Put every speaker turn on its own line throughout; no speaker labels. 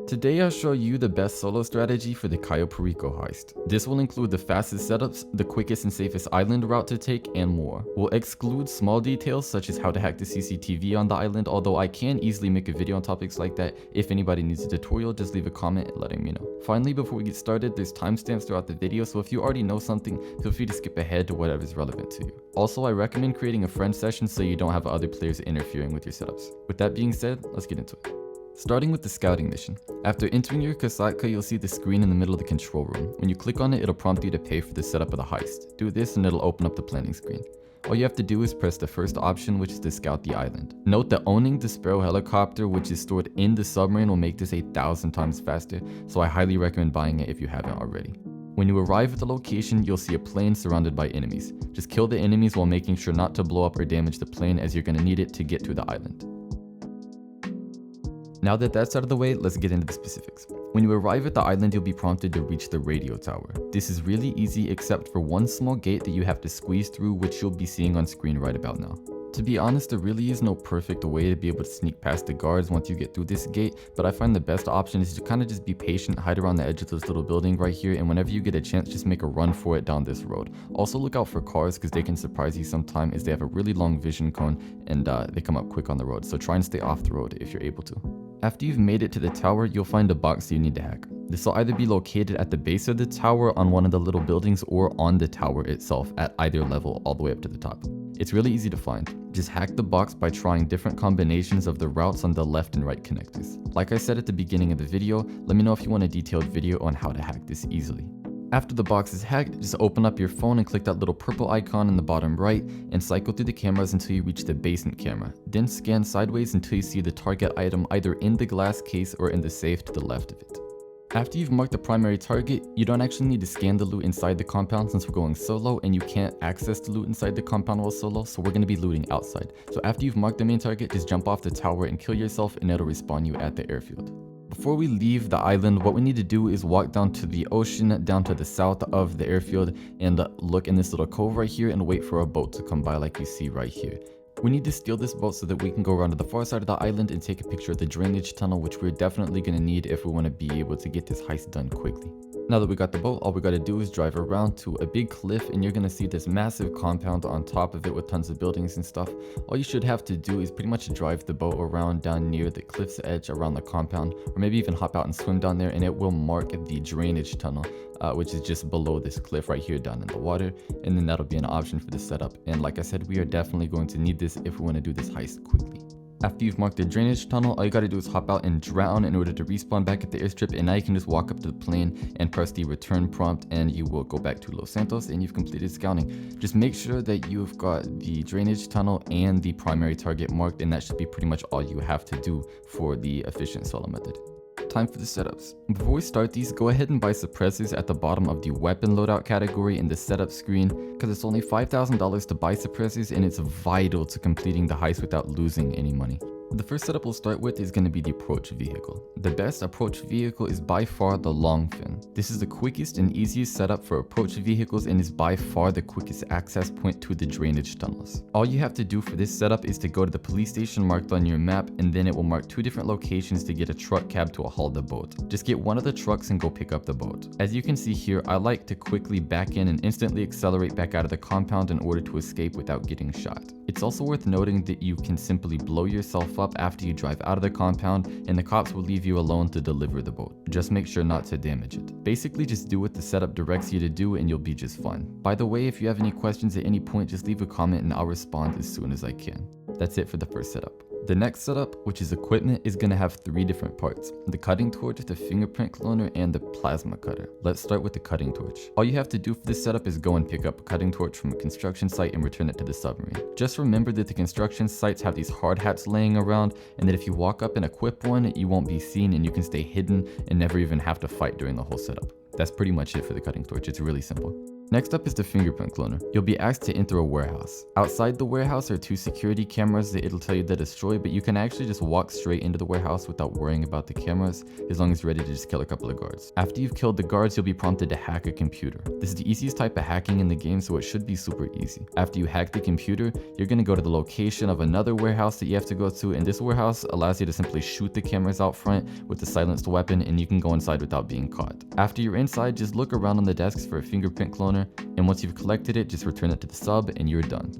Today I'll show you the best solo strategy for the Cayo Perico Heist. This will include the fastest setups, the quickest and safest island route to take, and more. We'll exclude small details such as how to hack the CCTV on the island, although I can easily make a video on topics like that. If anybody needs a tutorial, just leave a comment letting me know. Finally, before we get started, there's timestamps throughout the video, so if you already know something, feel free to skip ahead to whatever is relevant to you. Also, I recommend creating a friend session so you don't have other players interfering with your setups. With that being said, let's get into it. Starting with the scouting mission. After entering your casaca, you'll see the screen in the middle of the control room. When you click on it, it'll prompt you to pay for the setup of the heist. Do this and it'll open up the planning screen. All you have to do is press the first option, which is to scout the island. Note that owning the Sparrow helicopter, which is stored in the submarine, will make this 1,000 times faster, so I highly recommend buying it if you haven't already. When you arrive at the location, you'll see a plane surrounded by enemies. Just kill the enemies while making sure not to blow up or damage the plane, as you're going to need it to get to the island. Now that that's out of the way, let's get into the specifics. When you arrive at the island, you'll be prompted to reach the radio tower. This is really easy except for one small gate that you have to squeeze through, which you'll be seeing on screen right about now. To be honest, there really is no perfect way to be able to sneak past the guards once you get through this gate, but I find the best option is to kind of just be patient, hide around the edge of this little building right here, and whenever you get a chance, just make a run for it down this road. Also look out for cars because they can surprise you sometime, as they have a really long vision cone and they come up quick on the road, so try and stay off the road if you're able to. After you've made it to the tower, you'll find a box you need to hack. This will either be located at the base of the tower on one of the little buildings or on the tower itself at either level all the way up to the top. It's really easy to find. Just hack the box by trying different combinations of the routes on the left and right connectors. Like I said at the beginning of the video, let me know if you want a detailed video on how to hack this easily. After the box is hacked, just open up your phone and click that little purple icon in the bottom right and cycle through the cameras until you reach the basement camera. Then scan sideways until you see the target item either in the glass case or in the safe to the left of it. After you've marked the primary target, you don't actually need to scan the loot inside the compound since we're going solo and you can't access the loot inside the compound while solo, so we're going to be looting outside. So after you've marked the main target, just jump off the tower and kill yourself and it'll respawn you at the airfield. Before we leave the island, what we need to do is walk down to the ocean, down to the south of the airfield, and look in this little cove right here and wait for a boat to come by like you see right here. We need to steal this boat so that we can go around to the far side of the island and take a picture of the drainage tunnel, which we're definitely going to need if we want to be able to get this heist done quickly. Now that we got the boat, all we got to do is drive around to a big cliff and you're going to see this massive compound on top of it with tons of buildings and stuff. All you should have to do is pretty much drive the boat around down near the cliff's edge around the compound, or maybe even hop out and swim down there, and it will mark the drainage tunnel, which is just below this cliff right here down in the water, and then that'll be an option for the setup. And like I said, we are definitely going to need this if we want to do this heist quickly. After you've marked the drainage tunnel, all you gotta do is hop out and drown in order to respawn back at the airstrip, and now you can just walk up to the plane and press the return prompt and you will go back to Los Santos and you've completed scouting. Just make sure that you've got the drainage tunnel and the primary target marked, and that should be pretty much all you have to do for the efficient solo method. Time for the setups. Before we start these, go ahead and buy suppressors at the bottom of the weapon loadout category in the setup screen, because it's only $5,000 to buy suppressors and it's vital to completing the heist without losing any money. The first setup we'll start with is going to be the approach vehicle. The best approach vehicle is by far the long fin. This is the quickest and easiest setup for approach vehicles and is by far the quickest access point to the drainage tunnels. All you have to do for this setup is to go to the police station marked on your map, and then it will mark 2 different locations to get a truck cab to haul the boat. Just get one of the trucks and go pick up the boat. As you can see here, I like to quickly back in and instantly accelerate back out of the compound in order to escape without getting shot. It's also worth noting that you can simply blow yourself up after you drive out of the compound, and the cops will leave you alone to deliver the boat. Just make sure not to damage it. Basically, just do what the setup directs you to do and you'll be just fine. By the way, if you have any questions at any point, just leave a comment and I'll respond as soon as I can. That's it for the first setup. The next setup, which is equipment, is going to have 3 different parts: the cutting torch, the fingerprint cloner, and the plasma cutter. Let's start with the cutting torch. All you have to do for this setup is go and pick up a cutting torch from a construction site and return it to the submarine. Just remember that the construction sites have these hard hats laying around, and that if you walk up and equip one, you won't be seen and you can stay hidden and never even have to fight during the whole setup. That's pretty much it for the cutting torch. It's really simple. Next up is the Fingerprint Cloner. You'll be asked to enter a warehouse. Outside the warehouse are 2 security cameras that it'll tell you to destroy, but you can actually just walk straight into the warehouse without worrying about the cameras, as long as you're ready to just kill a couple of guards. After you've killed the guards, you'll be prompted to hack a computer. This is the easiest type of hacking in the game, so it should be super easy. After you hack the computer, you're going to go to the location of another warehouse that you have to go to, and this warehouse allows you to simply shoot the cameras out front with the silenced weapon, and you can go inside without being caught. After you're inside, just look around on the desks for a fingerprint cloner, and once you've collected it, just return it to the sub and you're done.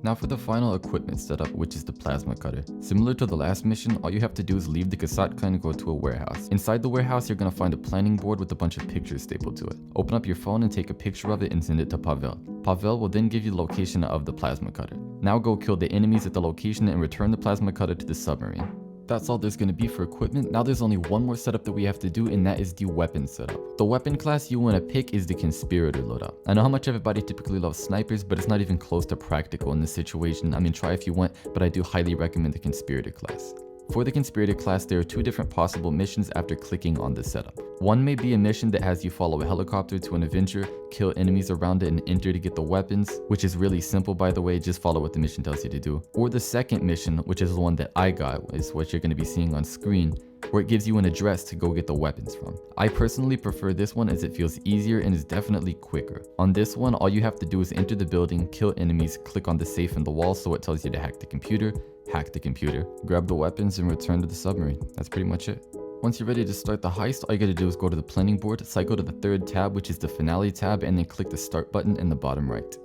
Now for the final equipment setup, which is the plasma cutter. Similar to the last mission, all you have to do is leave the Kasatka and go to a warehouse. Inside the warehouse, you're going to find a planning board with a bunch of pictures stapled to it. Open up your phone and take a picture of it and send it to Pavel. Pavel will then give you the location of the plasma cutter. Now go kill the enemies at the location and return the plasma cutter to the submarine. That's all there's going to be for equipment. Now there's only one more setup that we have to do, and that is the weapon setup. The weapon class you want to pick is the Conspirator loadout. I know how much everybody typically loves snipers, but it's not even close to practical in this situation. I mean, try if you want, but I do highly recommend the Conspirator class. For the Conspirator class, there are 2 different possible missions after clicking on the setup. One may be a mission that has you follow a helicopter to an Avenger, kill enemies around it, and enter to get the weapons, which is really simple by the way, just follow what the mission tells you to do. Or the second mission, which is the one that I got, is what you're going to be seeing on screen, where it gives you an address to go get the weapons from. I personally prefer this one as it feels easier and is definitely quicker. On this one, all you have to do is enter the building, kill enemies, click on the safe in the wall so it tells you to hack the computer, grab the weapons, and return to the submarine. That's pretty much it. Once you're ready to start the heist, all you gotta do is go to the planning board, so I go to the 3rd tab, which is the finale tab, and then click the start button in the bottom right.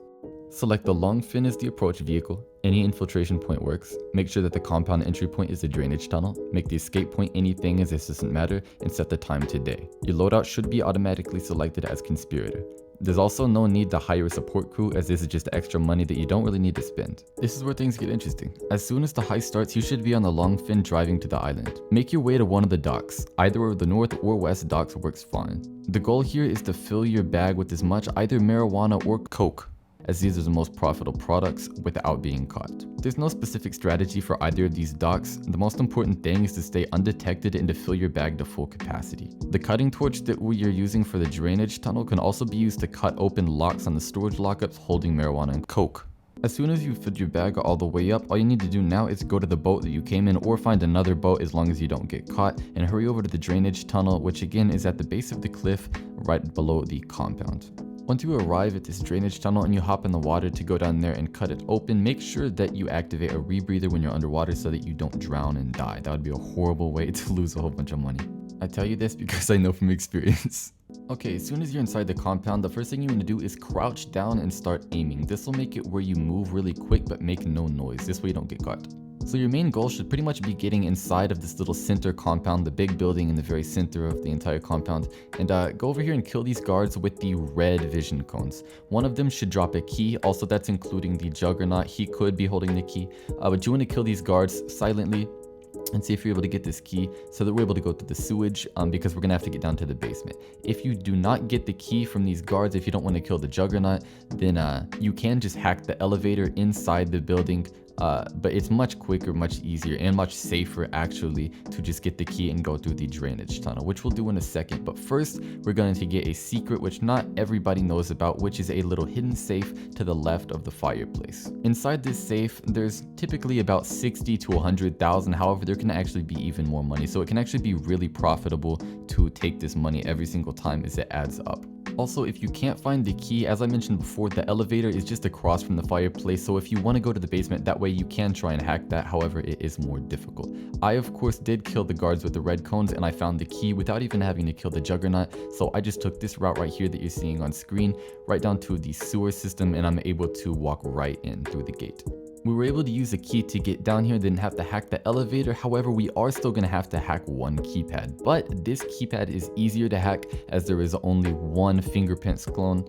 Select the long fin as the approach vehicle. Any infiltration point works. Make sure that the compound entry point is the drainage tunnel. Make the escape point anything as this doesn't matter, and set the time to day. Your loadout should be automatically selected as Conspirator. There's also no need to hire a support crew, as this is just extra money that you don't really need to spend. This is where things get interesting. As soon as the heist starts, you should be on the long fin driving to the island. Make your way to one of the docks. Either of the north or west docks works fine. The goal here is to fill your bag with as much either marijuana or coke, as these are the most profitable products without being caught. There's no specific strategy for either of these docks. The most important thing is to stay undetected and to fill your bag to full capacity. The cutting torch that we are using for the drainage tunnel can also be used to cut open locks on the storage lockups holding marijuana and coke. As soon as you've filled your bag all the way up, all you need to do now is go to the boat that you came in or find another boat as long as you don't get caught, and hurry over to the drainage tunnel, which again is at the base of the cliff right below the compound. Once you arrive at this drainage tunnel and you hop in the water to go down there and cut it open, make sure that you activate a rebreather when you're underwater so that you don't drown and die. That would be a horrible way to lose a whole bunch of money. I tell you this because I know from experience. Okay, as soon as you're inside the compound, the first thing you want to do is crouch down and start aiming. This will make it where you move really quick but make no noise. This way you don't get caught. So your main goal should pretty much be getting inside of this little center compound, the big building in the very center of the entire compound, and go over here and kill these guards with the red vision cones. One of them should drop a key, also that's including the Juggernaut. He could be holding the key, but you want to kill these guards silently and see if you're able to get this key so that we're able to go through the sewage, because we're gonna have to get down to the basement. If you do not get the key from these guards, if you don't want to kill the Juggernaut, then you can just hack the elevator inside the building. But it's much quicker, much easier, and much safer actually to just get the key and go through the drainage tunnel, which we'll do in a second. But first, we're going to get a secret which not everybody knows about, which is a little hidden safe to the left of the fireplace. Inside this safe, there's typically about 60 to 100,000. However, there can actually be even more money. So it can actually be really profitable to take this money every single time as it adds up. Also, if you can't find the key, as I mentioned before, the elevator is just across from the fireplace, so if you want to go to the basement, that way you can try and hack that. However, it is more difficult. I, of course, did kill the guards with the red cones, and I found the key without even having to kill the Juggernaut, so I just took this route right here that you're seeing on screen, right down to the sewer system, and I'm able to walk right in through the gate. We were able to use a key to get down here, didn't have to hack the elevator. However, we are still going to have to hack one keypad, but this keypad is easier to hack as there is only one fingerprint clone.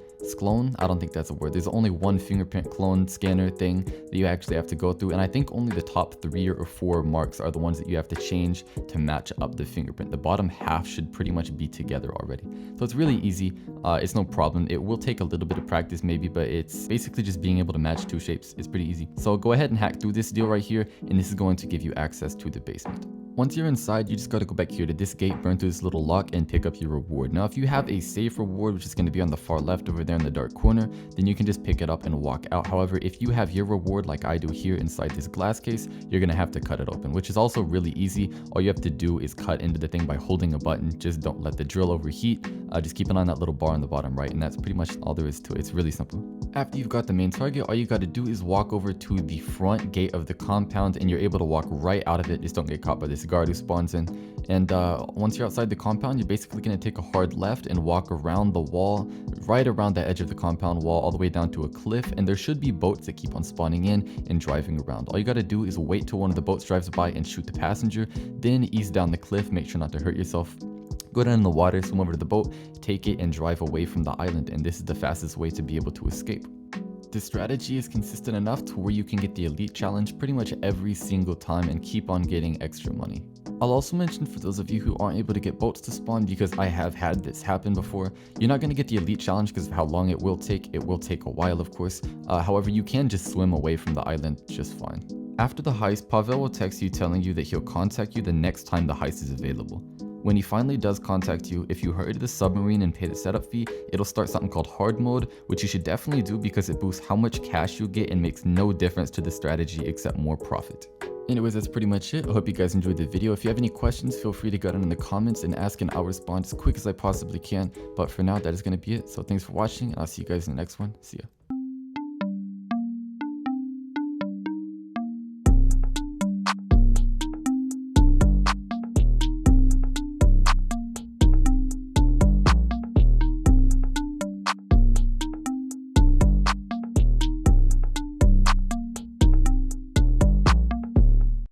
I don't think that's a word. There's only one fingerprint clone scanner thing that you actually have to go through, and I think only the top 3 or 4 marks are the ones that you have to change to match up the fingerprint. The bottom half should pretty much be together already, so it's really easy. It's no problem. It will take a little bit of practice maybe, but it's basically just being able to match 2 shapes. It's pretty easy. So go ahead and hack through this deal right here, and this is going to give you access to the basement. Once you're inside, you just got to go back here to this gate, burn through this little lock, and pick up your reward. Now, if you have a safe reward, which is going to be on the far left over there in the dark corner, then you can just pick it up and walk out. However, if you have your reward like I do here inside this glass case, you're gonna have to cut it open, which is also really easy. All you have to do is cut into the thing by holding a button. Just don't let the drill overheat. Just keep an eye on that little bar on the bottom right, and that's pretty much all there is to it. It's really simple. After you've got the main target, all you got to do is walk over to the front gate of the compound, and you're able to walk right out of it. Just don't get caught by this guard who spawns in. And once you're outside the compound, you're basically going to take a hard left and walk around the wall, right around the edge of the compound wall, all the way down to a cliff. And there should be boats that keep on spawning in and driving around. All you got to do is wait till one of the boats drives by and shoot the passenger, then ease down the cliff, make sure not to hurt yourself. Go down in the water, swim over to the boat, take it, and drive away from the island, and this is the fastest way to be able to escape. This strategy is consistent enough to where you can get the elite challenge pretty much every single time and keep on getting extra money. I'll also mention for those of you who aren't able to get boats to spawn, because I have had this happen before, you're not going to get the elite challenge because of how long it will take. It will take a while, of course. However, you can just swim away from the island just fine. After the heist, Pavel will text you telling you that he'll contact you the next time the heist is available. When he finally does contact you, if you hurry to the submarine and pay the setup fee, it'll start something called hard mode, which you should definitely do because it boosts how much cash you get and makes no difference to the strategy except more profit. Anyways, that's pretty much it. I hope you guys enjoyed the video. If you have any questions, feel free to go down in the comments and ask, and I'll respond as quick as I possibly can. But for now, that is going to be it. So thanks for watching, and I'll see you guys in the next one. See ya.